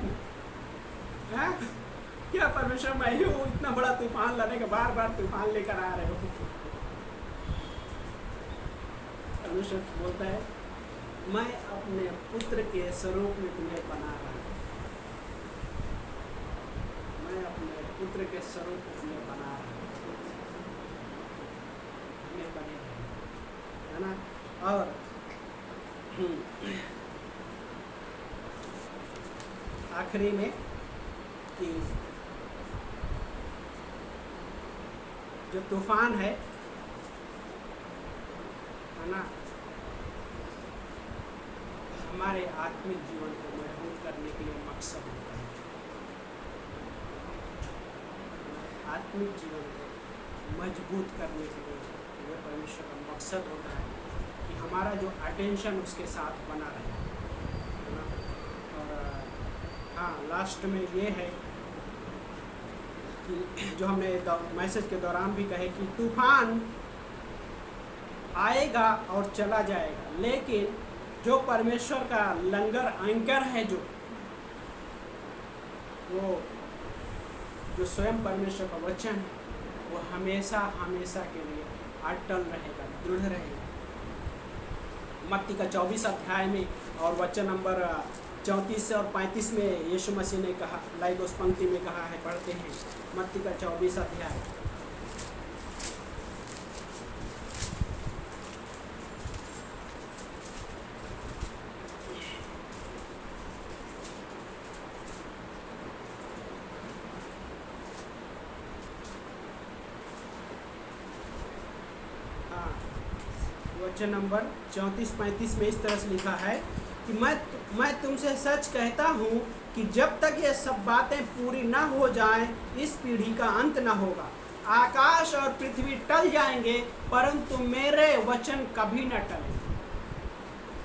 क्या परमेश्वर मैं ही हूँ? इतना बड़ा तूफान लाने के बार बार तूफान लेकर आ रहे हो। परमेश्वर बोलता है मैं अपने पुत्र के स्वरूप में तुम्हें बना रहा हूँ। मैं अपने पुत्र के स्वरूप में तुम्हें बना रहा हूँ। हमें बने है ना। और आखिरी में कि जो तूफान है ना, हमारे आत्मिक जीवन को मजबूत करने के लिए मकसद होता है। आत्मिक जीवन को मजबूत करने के लिए यह परमेश्वर का मकसद होता है कि हमारा जो अटेंशन उसके साथ बना रहे, है ना। और हाँ, लास्ट में ये है कि जो हमने मैसेज के दौरान भी कहे कि तूफान आएगा और चला जाएगा, लेकिन जो परमेश्वर का लंगर एंकर है, वो जो स्वयं परमेश्वर का वचन है, वो हमेशा हमेशा के लिए अटल रहेगा, दृढ़ रहेगा। मत्ती का 24 अध्याय में और वचन नंबर 34 और 35 में यीशु मसीह ने कहा, लाइक उस पंक्ति में कहा है, पढ़ते हैं मत्ती का 24 अध्याय। वचन नंबर 34-35 में इस तरह से लिखा है कि मैं तुमसे सच कहता हूँ कि जब तक ये सब बातें पूरी ना हो जाएं, इस पीढ़ी का अंत ना होगा। आकाश और पृथ्वी टल जाएंगे, परंतु मेरे वचन कभी न टलेंगे।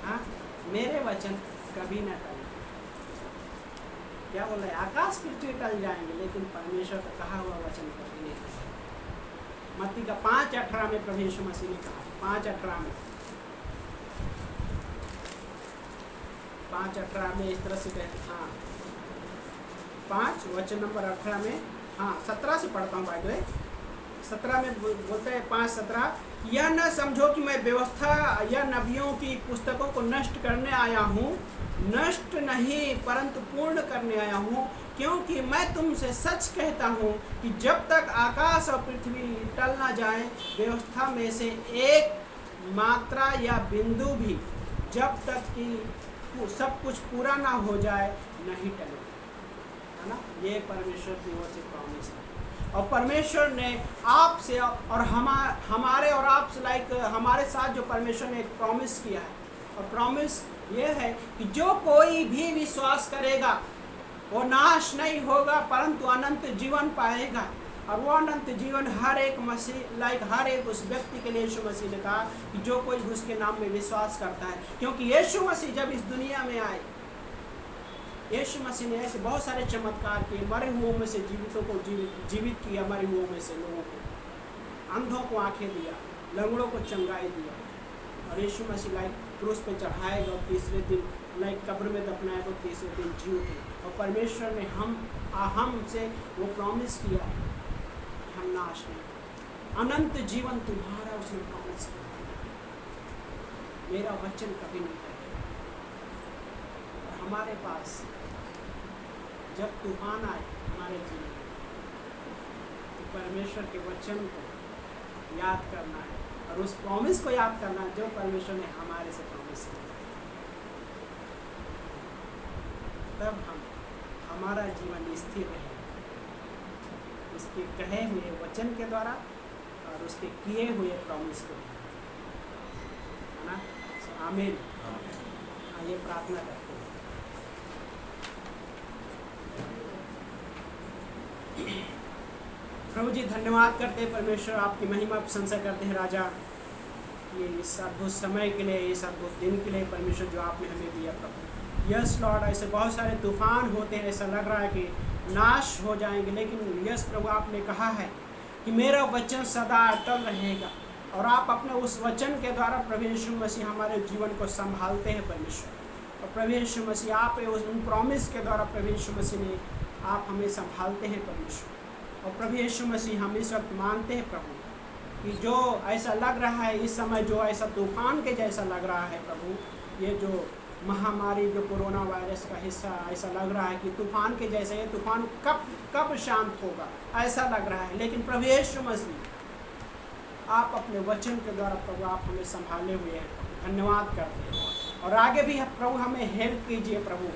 हाँ, मेरे वचन कभी न टलेंगे। क्या बोल रहे? आकाश पृथ्वी टल जाएंगे, लेकिन परमेश्वर का कहा हुआ वचन कभी नहीं टलेगा। मत्ती का 5:18 में प्रभु यीशु मसीह ने कहा, 5:18 में इस तरह से कहते, हाँ 5 वचन नंबर 18 में, हाँ 17 से पढ़ता हूँ भाई। 17 में बोलते हैं 5:17, यह न समझो कि मैं व्यवस्था या नबियों की पुस्तकों को नष्ट करने आया हूँ। नष्ट नहीं, परंतु पूर्ण करने आया हूँ। क्योंकि मैं तुमसे सच कहता हूँ कि जब तक आकाश और पृथ्वी टल ना जाए, व्यवस्था में से एक मात्रा या बिंदु भी, जब तक कि सब कुछ पूरा ना हो जाए, नहीं टलेगा। है ना। ये परमेश्वर की ओर से प्रॉमिस है। और परमेश्वर ने आपसे और हमारे और आप लाइक हमारे साथ जो परमेश्वर ने एक प्रॉमिस किया है, और प्रॉमिस ये है कि जो कोई भी विश्वास करेगा वो नाश नहीं होगा, परंतु अनंत जीवन पाएगा। और वो अनंत जीवन हर एक हर एक उस व्यक्ति के लिए यीशु मसीह ने कहा कि जो कोई उसके नाम में विश्वास करता है। क्योंकि यीशु मसीह जब इस दुनिया में आए, यीशु मसीह ने ऐसे बहुत सारे चमत्कार किए, मरे हुओं में से जीवितों को जीवित किया, मरे हुओं में से लोगों को, अंधों को आंखें दिया, लंगड़ों को चंगाई दिया। और यीशु मसीह लाइक क्रूस पे चढ़ाएगा और तीसरे दिन लाइक कब्र में दफनाएगा और तीसरे दिन जी उठे। और परमेश्वर ने हमसे वो प्रॉमिस किया है कि हम नाश नहीं, अनंत जीवन तुम्हारा उसने प्रॉमिस किया। मेरा वचन कभी नहीं टलेगा। और हमारे पास जब तूफान आए हमारे जीवन में, तो परमेश्वर के वचन को याद करना है और उस प्रॉमिस को याद करना है जो परमेश्वर ने हमारे से प्रॉमिस किया। तब हमारा जीवन स्थिर रहे, उसके कहे हुए वचन के द्वारा और उसके किए हुए प्रॉमिस के द्वारा, है ना। आमीन। आइए प्रार्थना करते हैं। प्रभु जी, धन्यवाद करते हैं परमेश्वर, आपकी महिमा प्रशंसा करते हैं राजा, ये इस अद्भुत समय के लिए, इस अद्भुत दिन के लिए परमेश्वर जो आपने हमें दिया प्रभु। यस लॉर्ड, ऐसे बहुत सारे तूफान होते हैं, ऐसा लग रहा है कि नाश हो जाएंगे, लेकिन यस प्रभु आपने कहा है कि मेरा वचन सदा अटल रहेगा। और आप अपने उस वचन के द्वारा प्रभु यीशु मसीह हमारे जीवन को संभालते हैं परमेश्वर। और प्रभु यीशु मसीह आप उन प्रॉमिस के द्वारा प्रभु यीशु मसीह ने आप हमें संभालते हैं परमेश्वर। और प्रभु यीशु मसीह हम इस वक्त मानते हैं प्रभु कि जो ऐसा लग रहा है इस समय, जो ऐसा तूफान के जैसा लग रहा है प्रभु, ये जो महामारी, जो कोरोना वायरस का हिस्सा, ऐसा लग रहा है कि तूफान के जैसे, ये तूफान कब शांत होगा ऐसा लग रहा है। लेकिन प्रभु यीशु मसीह आप अपने वचन के द्वारा प्रभु आप हमें संभाले हुए हैं, धन्यवाद करते हैं। और आगे भी प्रभु हमें हेल्प कीजिए प्रभु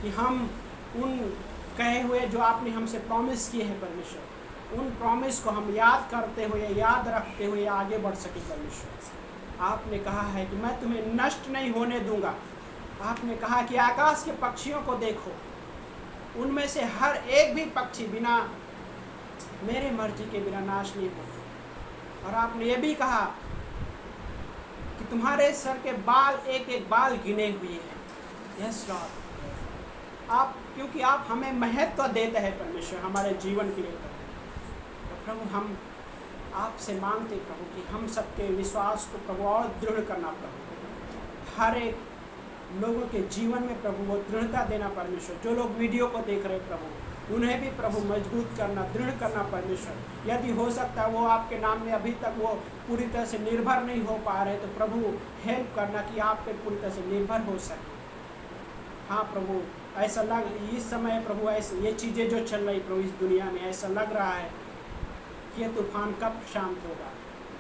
कि हम उन कहे हुए जो आपने हमसे प्रॉमिस किए हैं परमेश्वर, उन प्रॉमिस को हम याद करते हुए, याद रखते हुए आगे बढ़ सके परमेश्वर। आपने कहा है कि मैं तुम्हें नष्ट नहीं होने दूंगा। आपने कहा कि आकाश के पक्षियों को देखो, उनमें से हर एक भी पक्षी बिना मेरे मर्जी के बिना नाश नहीं होगा। और आपने ये भी कहा कि तुम्हारे सर के बाल एक एक बाल गिने हुए हैं। यस लॉर्ड, आप क्योंकि आप हमें महत्व देते हैं परमेश्वर हमारे जीवन के लिए तो प्रभु हम आपसे मांगते प्रभु कि हम सबके विश्वास को प्रभु और दृढ़ करना प्रभु, हर एक लोगों के जीवन में प्रभु वो दृढ़ता देना परमेश्वर। जो लोग वीडियो को देख रहे प्रभु, उन्हें भी प्रभु मजबूत करना, दृढ़ करना परमेश्वर। यदि हो सकता है वो आपके नाम में अभी तक वो पूरी तरह से निर्भर नहीं हो पा रहे, तो प्रभु हेल्प करना कि आप पे पूरी तरह से निर्भर हो सके। हाँ प्रभु, ऐसा लग इस समय प्रभु ऐसे ये चीज़ें जो चल रही प्रभु इस दुनिया में, ऐसा लग रहा है कि ये तूफान कब शांत होगा।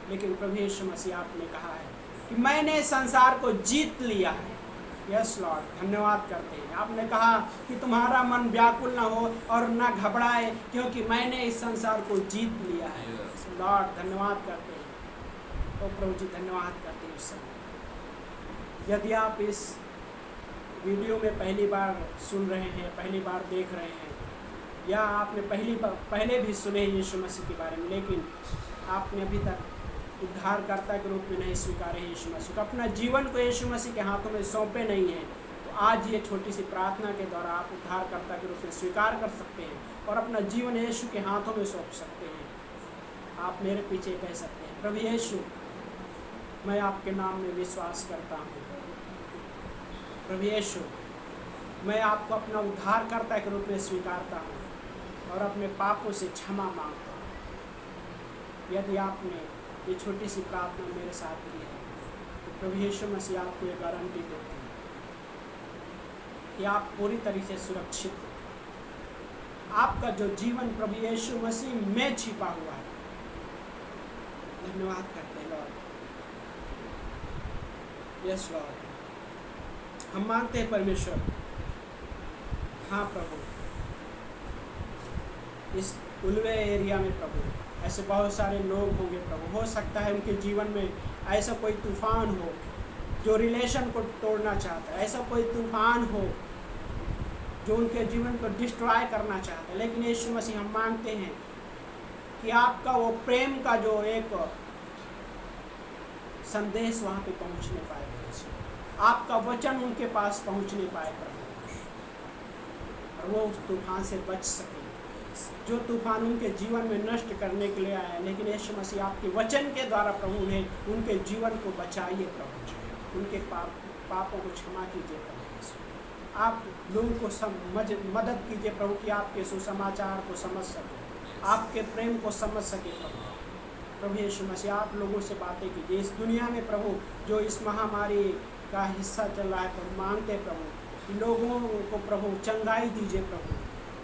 लेकिन प्रभु यीशु मसीह आपने कहा है कि मैंने संसार को जीत लिया है। यस लॉर्ड, धन्यवाद करते हैं। आपने कहा कि तुम्हारा मन व्याकुल ना हो और ना घबराए, क्योंकि मैंने इस संसार को जीत लिया है। लॉर्ड, धन्यवाद करते हैं। तो प्रभु जी धन्यवाद करते हैं। उस समय यदि आप इस वीडियो में पहली बार सुन रहे हैं, पहली बार देख रहे हैं, या आपने पहले भी सुने यीशु मसीह के बारे में, लेकिन आपने अभी तक उद्धारकर्ता के रूप में नहीं स्वीकारे यीशु मसीह को, अपना जीवन को यीशु मसीह के हाथों में सौंपे नहीं हैं, तो आज ये छोटी सी प्रार्थना के द्वारा आप उद्धारकर्ता के रूप में स्वीकार कर सकते हैं और अपना जीवन यीशु के हाथों में सौंप सकते हैं। आप मेरे पीछे कह सकते हैं, प्रभु यीशु, मैं आपके नाम में विश्वास करता हूँ। प्रभु यीशु, मैं आपको अपना उद्धारकर्ता के रूप में स्वीकारता हूँ और अपने पापों से क्षमा मांगता हूँ। यदि आपने ये छोटी सी प्रार्थना मेरे साथ की है, तो प्रभु यीशु मसीह आपको ये गारंटी देते हैं कि आप पूरी तरीके से सुरक्षित हो। आपका जो जीवन प्रभु यीशु मसीह में छिपा हुआ है। धन्यवाद करते हैं लॉर्ड। यस लॉर्ड, हम मांगते हैं परमेश्वर। हाँ प्रभु, इस उल्वे एरिया में प्रभु ऐसे बहुत सारे लोग होंगे प्रभु, हो सकता है उनके जीवन में ऐसा कोई तूफान हो जो रिलेशन को तोड़ना चाहता है, ऐसा कोई तूफान हो जो उनके जीवन को डिस्ट्रॉय करना चाहता है। लेकिन यीशु मसीह, हम मांगते हैं कि आपका वो प्रेम का जो एक संदेश वहाँ पे पहुँचने पाए, आपका वचन उनके पास पहुँचने पाए प्रभु, और वो उस तूफान से बच सके जो तूफान उनके जीवन में नष्ट करने के लिए आया। लेकिन यीशु मसीह आपके वचन के द्वारा प्रभु उन्हें उनके जीवन को बचाइए प्रभु, उनके पापों को क्षमा कीजिए प्रभु। आप लोगों को मदद कीजिए प्रभु कि आपके सुसमाचार को समझ सके, आपके प्रेम को समझ सके प्रभु। प्रभु यीशु मसीह, आप लोगों से बातें कीजिए इस दुनिया में प्रभु, जो इस महामारी का हिस्सा चल रहा है प्रभु। मांगते प्रभु लोगों को प्रभु चंगाई दीजिए प्रभु।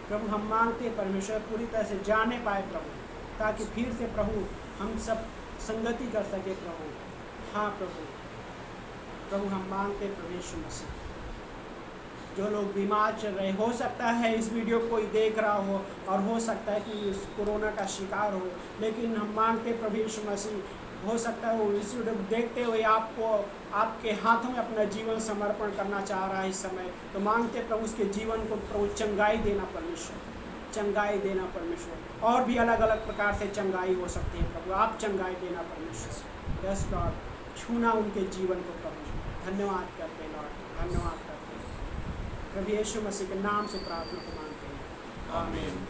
प्रभु हम मांगते परमेश्वर पूरी तरह से जाने पाए प्रभु, ताकि फिर से प्रभु हम सब संगति कर सके प्रभु। हाँ प्रभु हम मांगते प्रभु यीशु मसीह, जो लोग बीमार चल रहे, हो सकता है इस वीडियो को कोई देख रहा हो और हो सकता है कि इस कोरोना का शिकार हो, लेकिन हम मांगते प्रभु यीशु मसीह, हो सकता है वो इस वीडियो को देखते हुए आपको आपके हाथों में अपना जीवन समर्पण करना चाह रहा है इस समय, तो मांगते प्रभु उसके जीवन को प्रभु चंगाई देना परमेश्वर, चंगाई देना परमेश्वर। और भी अलग अलग प्रकार से चंगाई हो सकती है प्रभु, आप चंगाई देना परमेश्वर। यस लॉर्ड, छूना उनके जीवन को प्रभु। धन्यवाद करते हैं लॉर्ड, धन्यवाद करते हैं प्रभु यीशु मसीह के नाम से प्रार्थना को मांगते हैं, आमीन।